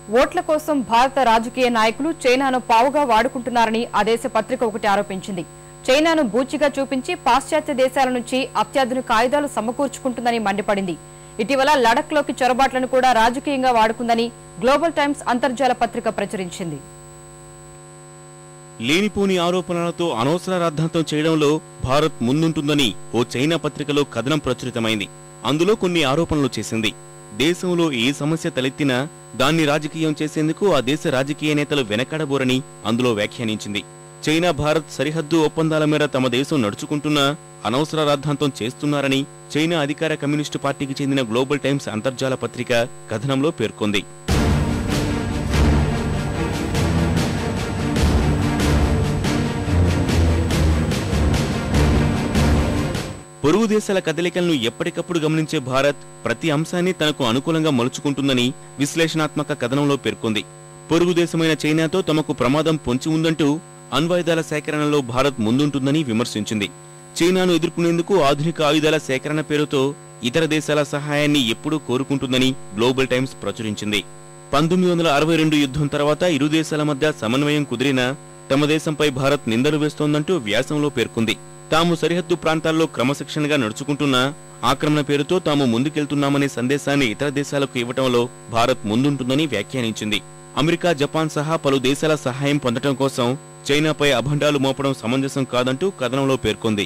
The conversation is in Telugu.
ఓట్ల కోసం భారత రాజకీయ నాయకులు చైనాను పావుగా వాడుకుంటున్నారని ఆ దేశ పత్రిక ఒకటి ఆరోపించింది. చైనాను బూచిగా చూపించి పాశ్చాత్య దేశాల నుంచి అత్యాధునిక ఆయుధాలు సమకూర్చుకుంటుందని మండిపడింది. ఇటీవల లడఖ్లోకి చొరబాట్లను కూడా రాజకీయంగా వాడుకుందని గ్లోబల్ టైమ్స్ అంతర్జాల పత్రిక ప్రచురించింది. లేనిపోని ఆరోపణలతో అనవసర రాద్ధాంతం చేయడంలో భారత్ ముందుంటుందని ఓ చైనా పత్రికలో కథనం ప్రచురితమైంది. అందులో కొన్ని ఆరోపణలు చేసింది. దేశంలో ఏ సమస్య తలెత్తినా దాన్ని రాజకీయం చేసేందుకు ఆ దేశ రాజకీయ నేతలు వెనకడబోరని అందులో వ్యాఖ్యానించింది. చైనా భారత్ సరిహద్దు ఒప్పందాల మేర తమ దేశం నడుచుకుంటున్నా అనవసర రాద్ధాంతం చేస్తున్నారని చైనా అధికార కమ్యూనిస్టు పార్టీకి చెందిన గ్లోబల్ టైమ్స్ అంతర్జాల పత్రిక కథనంలో పేర్కొంది. పొరుగు దేశాల కదలికలను ఎప్పటికప్పుడు గమనించే భారత్ ప్రతి అంశాన్ని తనకు అనుకూలంగా మలుచుకుంటుందని విశ్లేషణాత్మక కథనంలో పేర్కొంది. పొరుగు దేశమైన చైనాతో తమకు ప్రమాదం పొంచి ఉందంటూ అణ్వాయుధాల సేకరణలో భారత్ ముందుంటుందని విమర్శించింది. చైనాను ఎదుర్కొనేందుకు ఆధునిక ఆయుధాల సేకరణ పేరుతో ఇతర దేశాల సహాయాన్ని ఎప్పుడూ కోరుకుంటుందని గ్లోబల్ టైమ్స్ ప్రచురించింది. 1962 యుద్ధం తర్వాత ఇరు దేశాల మధ్య సమన్వయం కుదిరినా తమ దేశంపై భారత్ నిందలు వేస్తోందంటూ వ్యాసంలో పేర్కొంది. తాము సరిహద్దు ప్రాంతాల్లో క్రమశిక్షణగా నడుచుకుంటున్నా ఆక్రమణ పేరుతో తాము ముందుకెళ్తున్నామనే సందేశాన్ని ఇతర దేశాలకు ఇవ్వటంలో భారత్ ముందుంటుందని వ్యాఖ్యానించింది. అమెరికా, జపాన్ సహా పలు దేశాల సహాయం పొందడం కోసం చైనాపై అభండాలు మోపడం సమంజసం కాదంటూ కథనంలో పేర్కొంది.